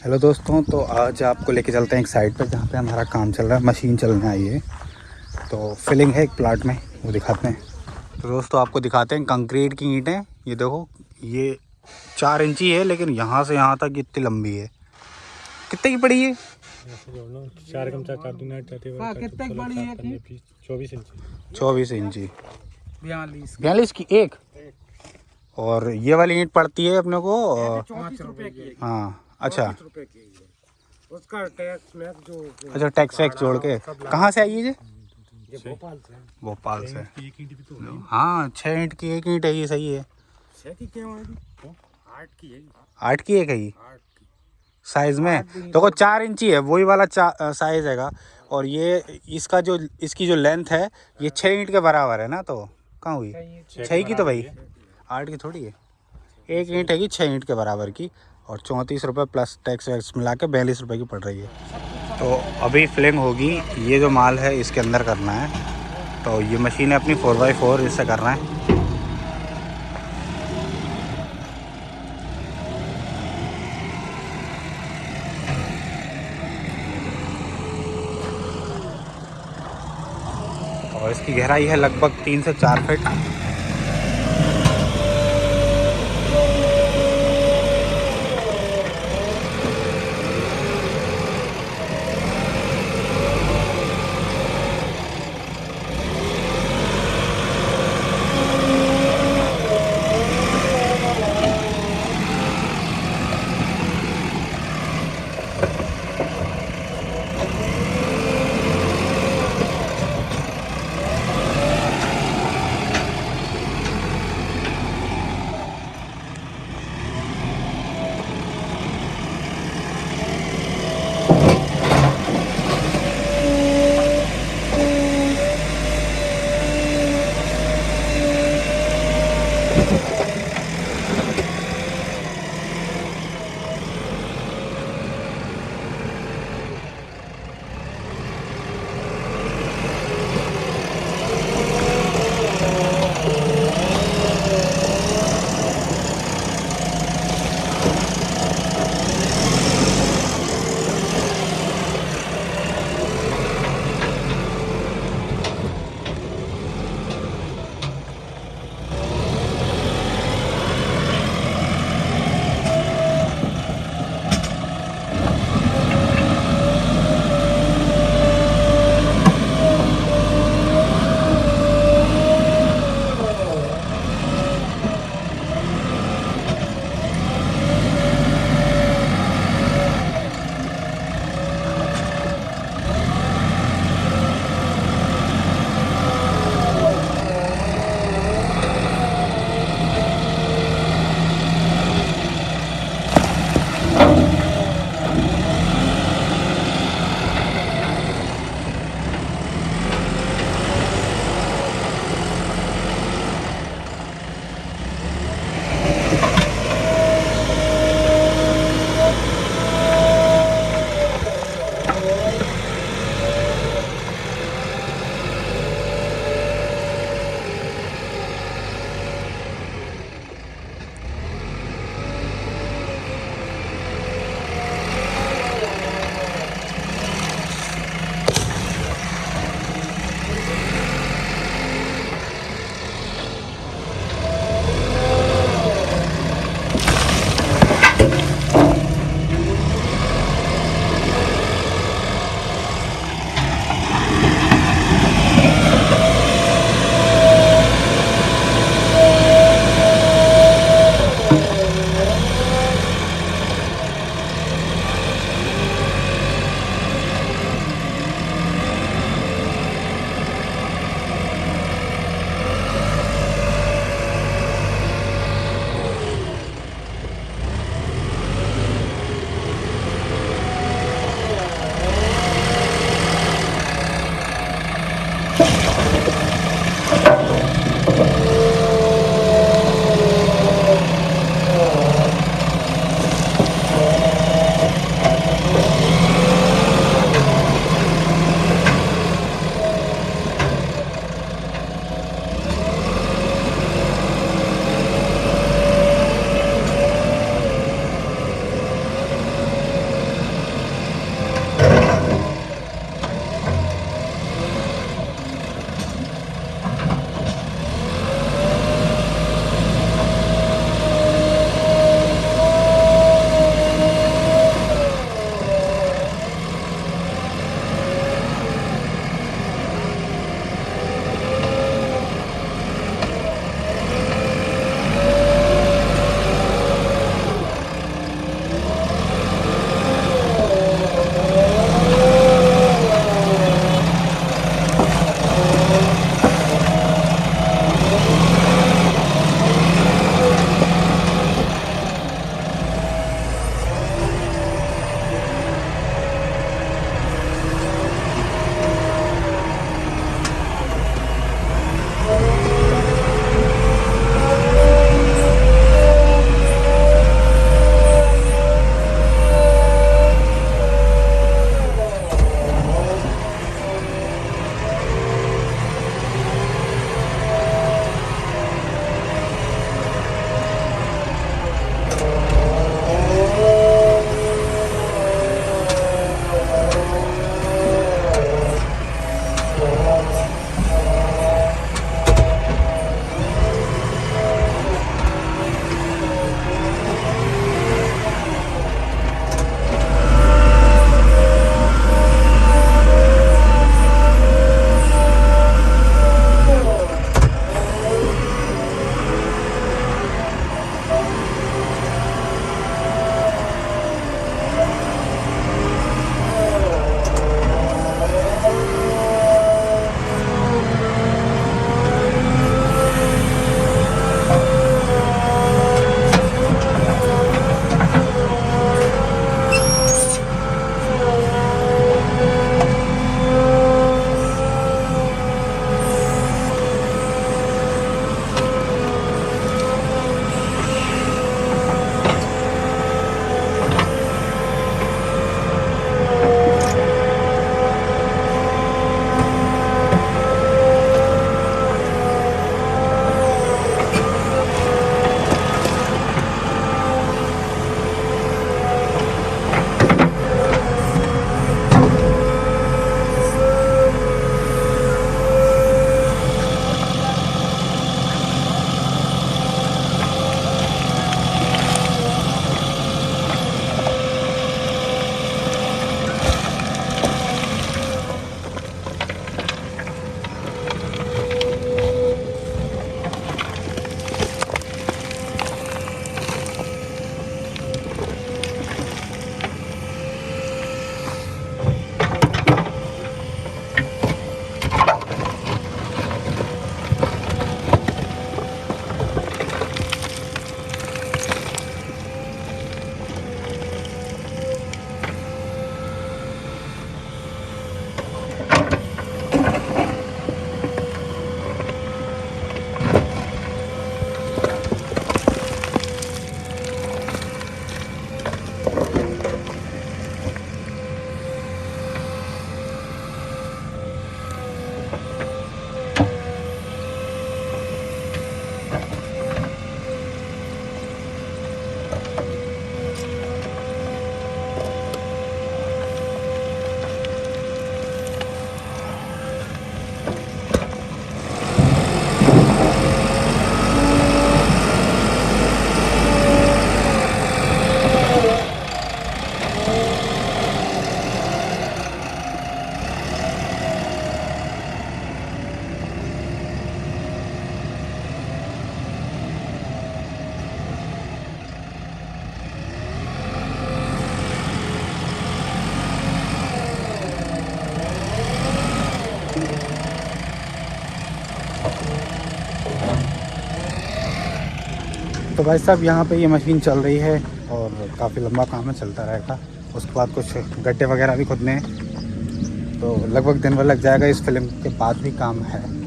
Hello दोस्तों, तो आज आपको लेके चलते हैं एक साइड पर जहाँ पे हमारा काम चल रहा है। मशीन चलने आई है, तो फिलिंग है एक प्लाट में, वो दिखाते हैं। तो दोस्तों आपको दिखाते हैं कंक्रीट की ईंटें। ये देखो, ये 4 इंची है, लेकिन यहाँ से यहाँ तक इतनी लंबी है। कितने की पड़ी है? 24 इंची 42 की एक। और ये वाली ईंट पड़ती है अपने को 5 रुपए की। हाँ अच्छा, 24 रुपए की है। उसका टैक्स में जो अच्छा टैक्स वैक्स जोड़ के। कहाँ से आई है ये? भोपाल से भोपाल से। हाँ 6 ईंट की एक ईंट है, ये सही है। 6 की क्यों है? 8 की है। 8 की एक है ये 8 की साइज में। तो को 4 इंची है, वही वाला साइज हैगा। और ये इसका जो इसकी जो लेंथ है ये 6 ईंट के बराबर है ना। तो कहाँ हुई 6 की? तो भाई 8 की थोड़ी है। एक ईंट हैगी 6 ईंट के बराबर की, और 34 रुपये प्लस टैक्स वैक्स मिला के 42 रुपये की पड़ रही है। तो अभी फिलिंग होगी। ये जो माल है इसके अंदर करना है। तो ये मशीन है अपनी 4x4, इससे कर रहे हैं। और इसकी गहराई है लगभग 3 से 4 फीट। तो भाई साहब यहाँ पे ये मशीन चल रही है और काफ़ी लंबा काम है, चलता रहेगा। उसके बाद कुछ गड्ढे वगैरह भी खुदने हैं, तो लगभग दिन भर लग जाएगा। इस फिल्म के बाद भी काम है।